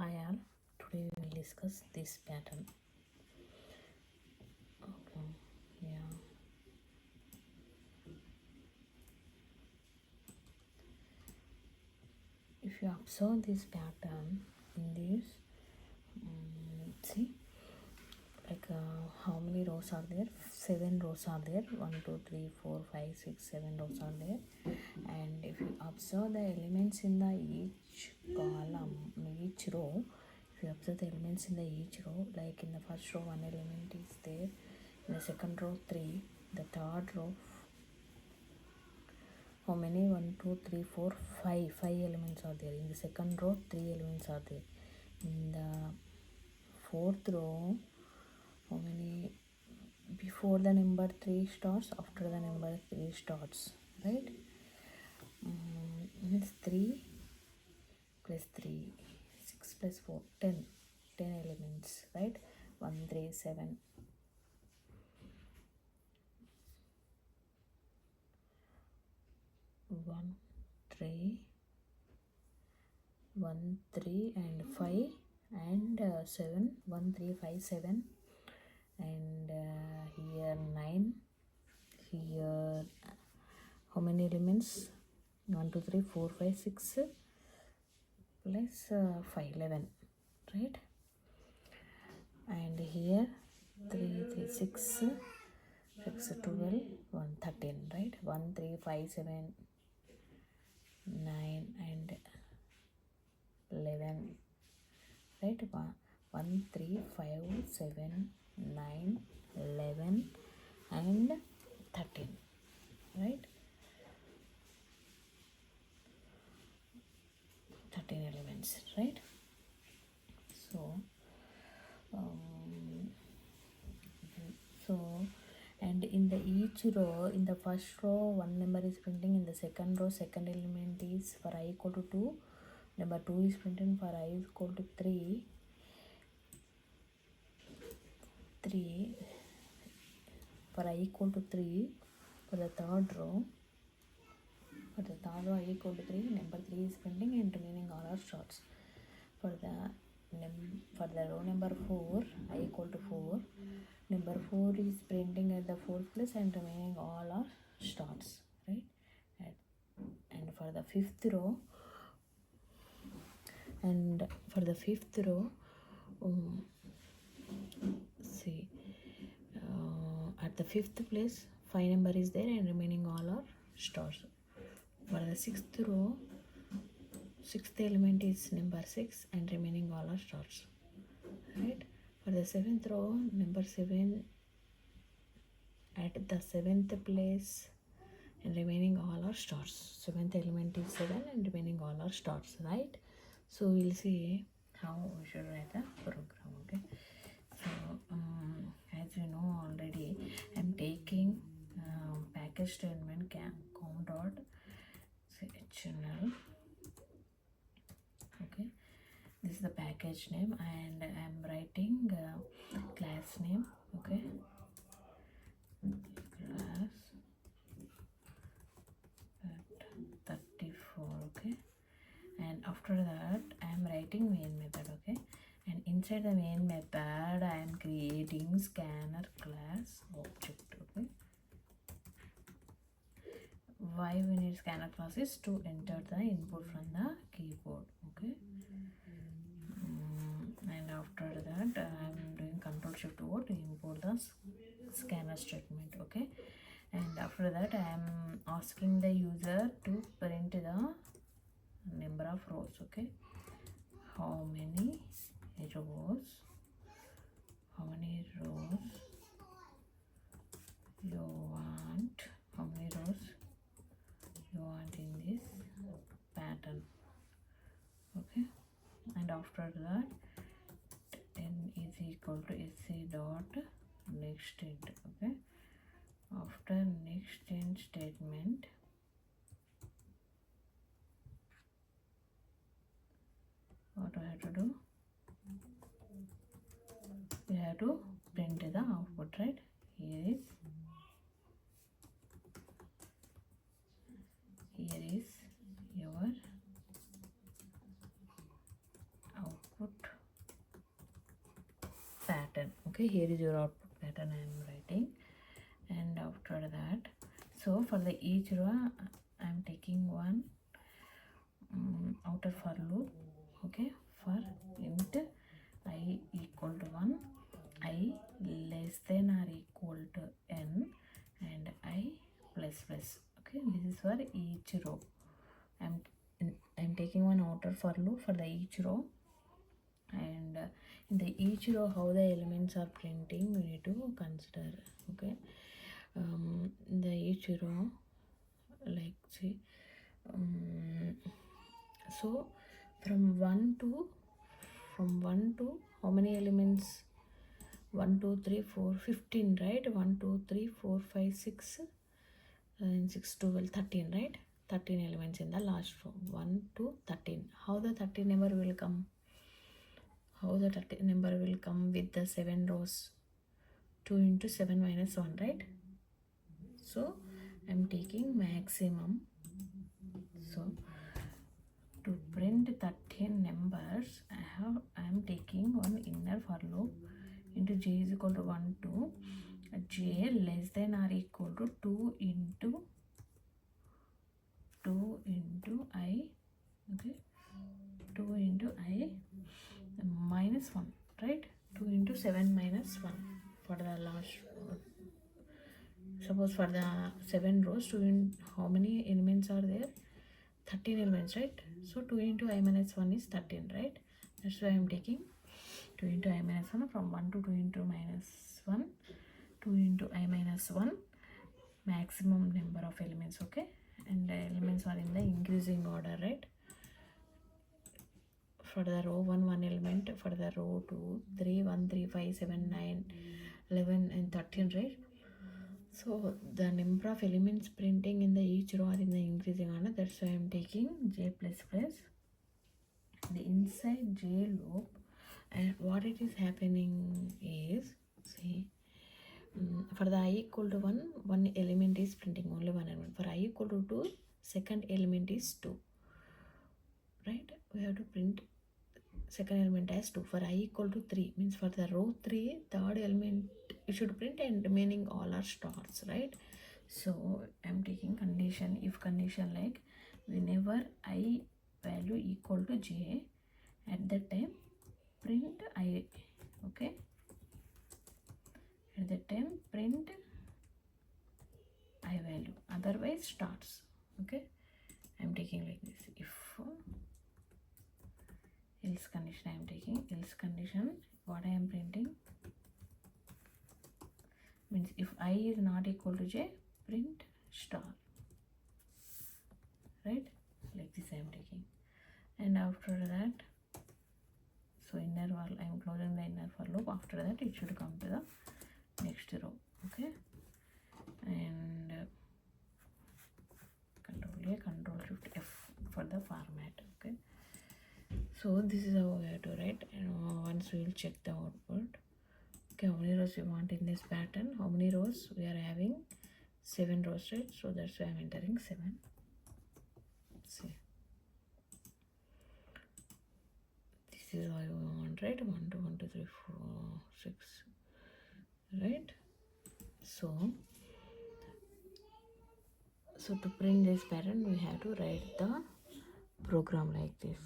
Hi all, today we will discuss this pattern. Okay, yeah. If you observe this pattern in this, see, like how many rows are there? 7 rows are there. 1, 2, 3, 4, 5, 6, 7 rows are there. And if you observe the elements in the each column, each row, if you observe the elements in the each row, like in the first row 1 element is there, in the second row 3, the third row how many 1 2 3 4 5 elements are there. In the second row 3 elements are there. In the fourth row how many, before the number 3 starts, after the number 3 starts, right? Means 3 plus 3, 6 plus 4, 10 elements, right? 1 3 7. 1 3 1 3 and 5 and 7, 1 3 5 7, and here 9. Here how many elements? 1 2 3 4 5 6 plus 5 11, right? And here 3 3 6 6 12 1 13, right? 1 3 5 7 9 and 11, right? 1 3 5 7 9 11 and 13, right? 13 elements, right? So and in the each row, in the first row 1 number is printing, in the second row second element is for I equal to 2, number 2 is printing for I equal to 3 for I equal to 3. For the third row I equal to 3, number 3 is printing and remaining all are shorts. For the row number 4 I equal to 4, number 4 is printing at the fourth place and remaining all are starts, right? And for the fifth row see, at the fifth place 5 number is there and remaining all are stars. For the sixth row, sixth element is number 6 and remaining all are stars, right? For the seventh row, number 7 at the seventh place and remaining all are stars. Seventh element is 7 and remaining all are stars, right? So we'll see how we should write the program, okay? So as you know already, I'm taking package statement com dot html, okay? This is the package name and I'm writing class name, okay? Class Pattern34, okay? And after that I am writing main method, okay? And inside the main method I am creating scanner class object, okay? Why we need scanner class is to enter the input from the keyboard, okay? And after that I am doing Control Shift O to import the scanner statement, okay? And after that I am asking the user to print the number of rows, okay? How many rows you want, how many rows you want in this pattern, okay? And after that n is equal to sc dot next int, okay? After next int statement, what I have to do, we have to print the output, right? Here is your output Okay, here is your output pattern I am writing. And after that, so for the each row I am taking one outer for loop. Okay, for int I equal to 1, I less than or equal to n, and I plus plus. Okay, this is for each row. I'm taking one outer for loop for the each row. And in the each row how the elements are printing we need to consider. Okay, the each row, like see, so from 1 to how many elements? 1 2 3 4 15, right? 1 2 3 4 5 6 and 6 12 13, right? 13 elements in the last row. 1 to 13. How the 13 number will come? How the 13 number will come with the 7 rows? 2 into 7 minus 1, right? So I'm taking maximum. So to print 13 numbers, I am taking one inner for loop into j is equal to 1 to j less than or equal to 2 into I. Okay, 2 into I minus 1, right? 2 into 7 minus 1 for the last. Suppose for the 7 rows, how many elements are there? 13 elements, right? So 2 into I minus 1 is 13, right? That's why I'm taking 2 into I minus 1 from 1 to 2 into minus 1, 2 into I minus 1, maximum number of elements. Okay, and the elements are in the increasing order, right? For the row 1 element, for the row 2 3 1 3 5 7 9 11 and 13, right? So the number of elements printing in the each row are in the increasing order. That's why I'm taking j plus plus the inside j loop. And what it is happening is, see, for the I equal to 1, one element is printing, only one element. For I equal to 2, second element is 2, right? We have to print second element as 2. For I equal to 3 means for the row 3, third element you should print, and remaining all are stars, right? So I'm taking condition, if condition, like whenever I value equal to j, at that time print I. Okay, at that time print I value, otherwise stars. Okay, I'm taking like this. If else condition I am taking, else condition, what I am printing means if I is not equal to j, print star, right? Like this I am taking. And after that, so inner while I am closing the inner for loop, after that it should come to the next row. Okay, and Control A, Control Shift F for the format. Okay, so this is how we have to write, and once we will check the output. Okay, how many rows we want in this pattern? How many rows we are having? 7 rows, right? So that's why I'm entering 7. See, this is how you want, right? 1 2 1 2 3 4 6, right? So to print this pattern we have to write the program like this.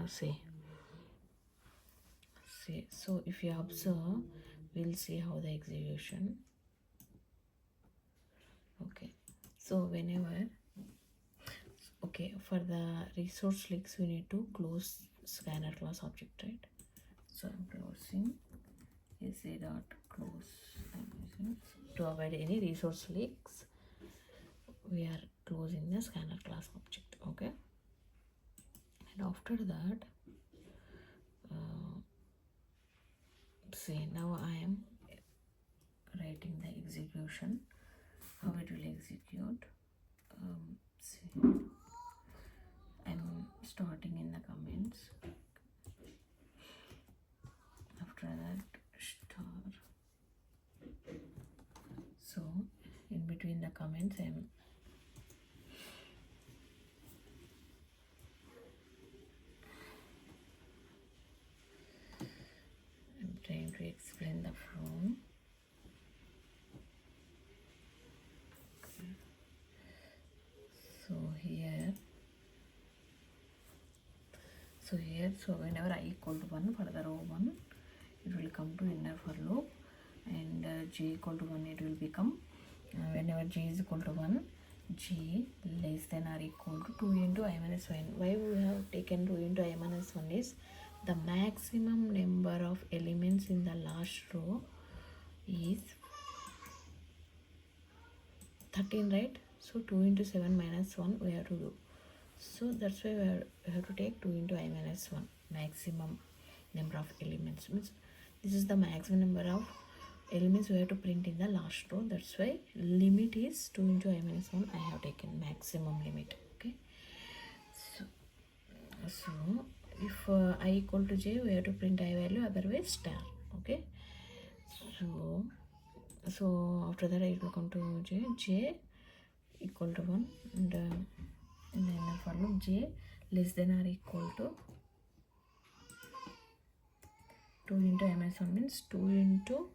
See, so if you observe, we'll see how the execution. Okay, so whenever, okay, for the resource leaks we need to close scanner class object, right? So I'm closing ac dot close. I'm using to avoid any resource leaks, we are closing the scanner class object. Okay, and after that, see, now I am writing the execution, how it will execute. See, I'm starting in the comments. After that, star. So in between the comments I'm trying to explain the So here, so whenever I equal to 1 for the row 1, it will come to inner for loop, and j equal to 1, it will become whenever j is equal to 1, j less than or equal to 2 into I minus 1. Why we have taken 2 into I minus 1 is the maximum number of elements in the last row is 13, right? So 2 into 7 minus 1 we have to do. So that's why we have to take 2 into I minus 1, maximum number of elements. Means this is the maximum number of elements we have to print in the last row. That's why limit is 2 into I minus 1. I have taken maximum limit. Okay. So if I equal to j, we have to print I value, otherwise star. Okay. So after that it will come to j equal to 1, and then for loop j less than or equal to 2 into I minus 1 means 2 into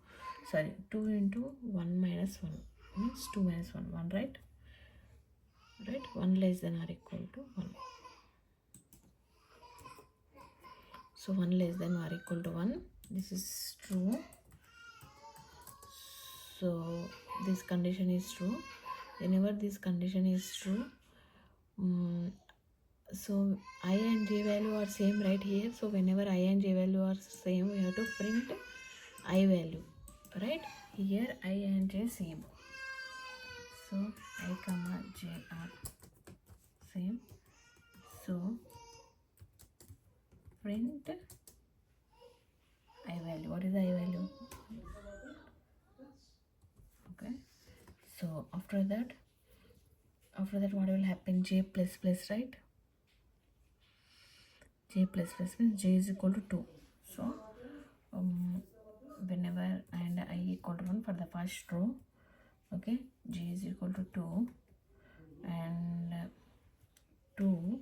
1 minus 1 means 2 minus 1, right? 1 less than or equal to 1. So 1 less than or equal to 1, this is true. So this condition is true. Whenever this condition is true, so I and j value are same right here. So whenever I and j value are same, we have to print I value, right? Here I and j same. So I comma j are same. So print I value. What is the I value? Okay. So after that what will happen? J plus plus, right? J plus plus means j is equal to 2. So whenever and I equal to 1 for the first row, okay, j is equal to 2 and 2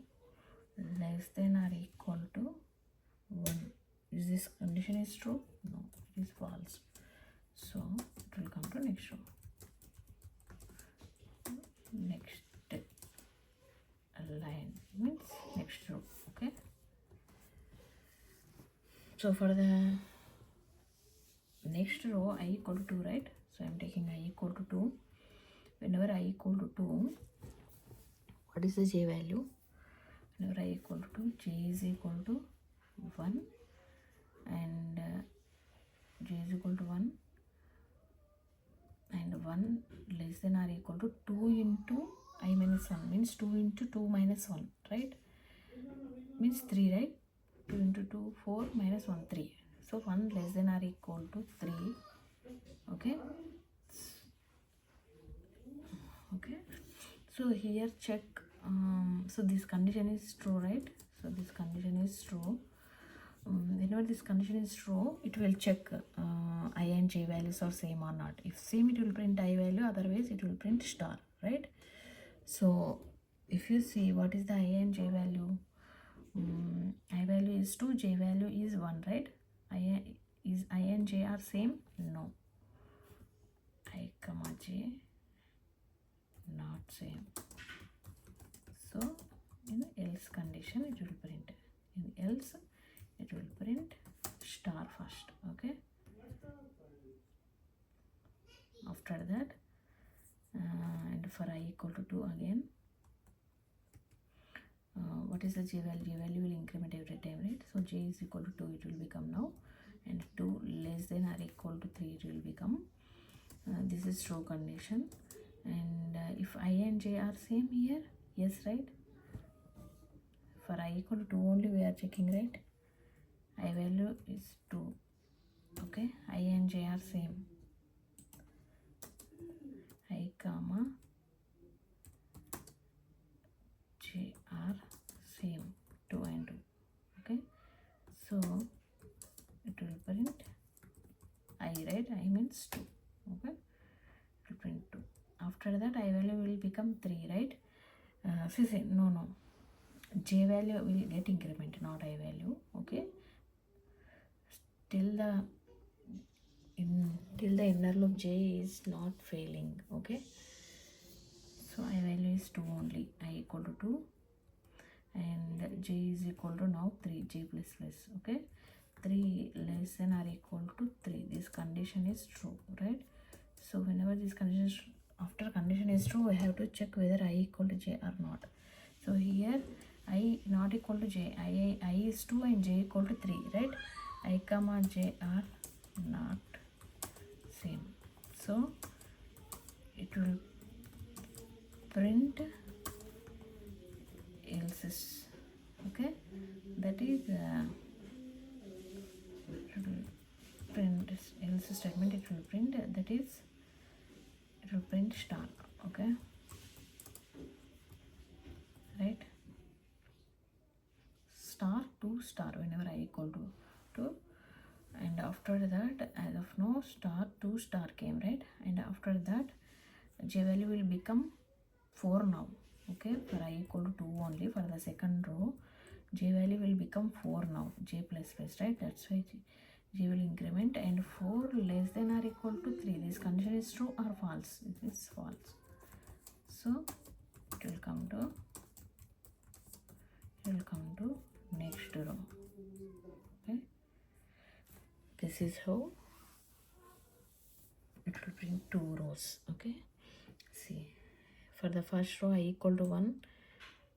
less than or equal to 1. Is this condition is true? No, it is false. So it will come to next row. Next line means next row. Okay. So for the next row, I equal to 2, right? So I'm taking I equal to 2. Whenever I equal to 2, what is the j value? Whenever I equal to 2, j is equal to 1 and j is equal to 1 and 1 less than or equal to 2 into I minus 1 means 2 into 2 minus 1, right? Means 3, right? 2 into 2, 4 minus 1, 3. So 1 less than or equal to 3. Okay. Okay. So here check. So this condition is true, right? So this condition is true. Whenever this condition is true, it will check I and j values are same or not. If same, it will print I value, otherwise it will print star, right? So if you see what is the I and j value, I value is 2, j value is 1, right? I and j are same? No. I comma j not same. So in else condition it will print. In else it will print star first. Okay. After that and for I equal to 2 again, what is the j value? J value will increment every time, right? So j is equal to 2, it will become now, and 2 less than or equal to 3, it will become. This is true condition. And if I and j are same here, yes, right? For I equal to 2 only we are checking, right? I value is 2. Okay, I and j are same. I comma j are same, 2 and 2. Okay, so it will print I, right? I means 2. Okay, it will print 2. After that I value will become 3, right? See, no, j value will get increment, not I value. Okay, till the inner loop j is not failing. Okay, so I value is 2 only. I equal to 2 and j is equal to now 3, j plus plus. Okay, 3 less than or equal to 3, this condition is true, right? So whenever this condition is, after condition is true, we have to check whether I equal to j or not. So here I not equal to j, I is 2 and j equal to 3, right? I comma j are not same, so it will print else. Okay, that is it will print else statement, it will print, that is it will print star. Okay, right, star to star whenever I equal to 2, and after that, as of now, star to star came, right? And after that j value will become 4 now. Okay, for I equal to 2 only, for the second row j value will become 4 now, j plus plus, right? That's why j will increment, and 4 less than or equal to 3, this condition is true or false? It is false, so it will come to next row. Okay, this is how it will print 2 rows. Okay, see, for the first row I equal to 1,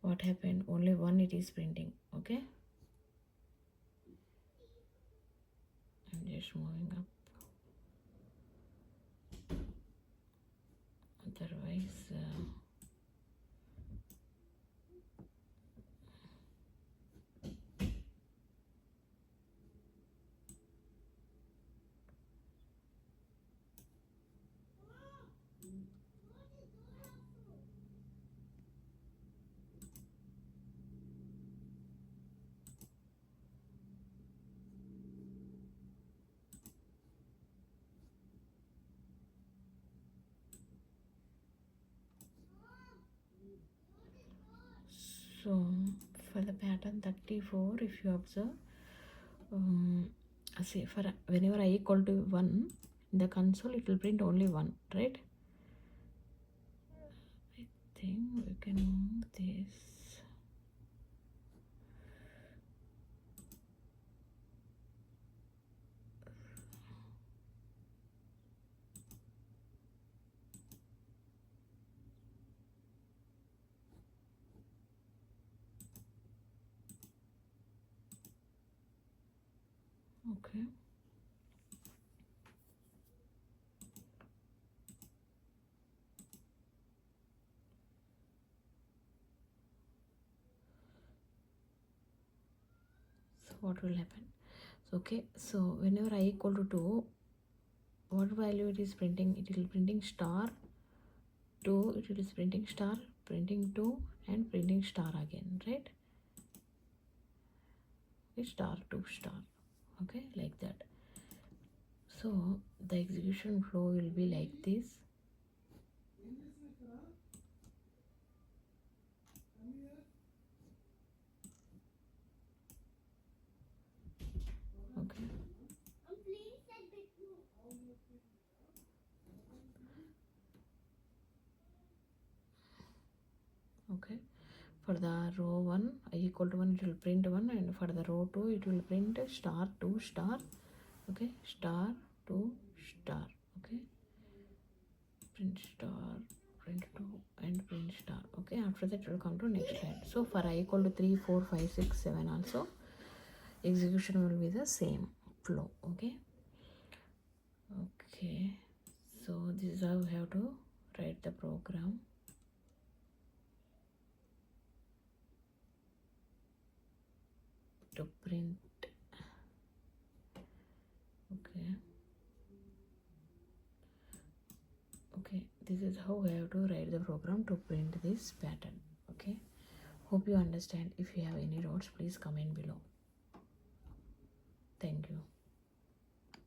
what happened? Only 1 it is printing. Okay, I'm just moving up, otherwise so for the pattern 34, if you observe, see, for whenever I equal to 1 in the console, it will print only 1, right? I think we can move this. Okay, so what will happen? So okay, so whenever I equal to 2, what value it is printing? It will printing star 2, it is printing star, printing 2, and printing star again, right? Okay, star to star. Okay, like that. So the execution flow will be like this. Okay, okay, for the row 1 I equal to 1, it will print 1, and for the row 2 it will print star to star. Okay, star to star. Okay, print star, print 2, and print star. Okay, after that it will come to next line. So for I equal to 3, 4, 5, 6, 7 also, execution will be the same flow. Okay, okay, so this is how we have to write the program to print. Okay, okay, this is how we have to write the program to print this pattern. Okay, hope you understand. If you have any doubts, please comment below. Thank you.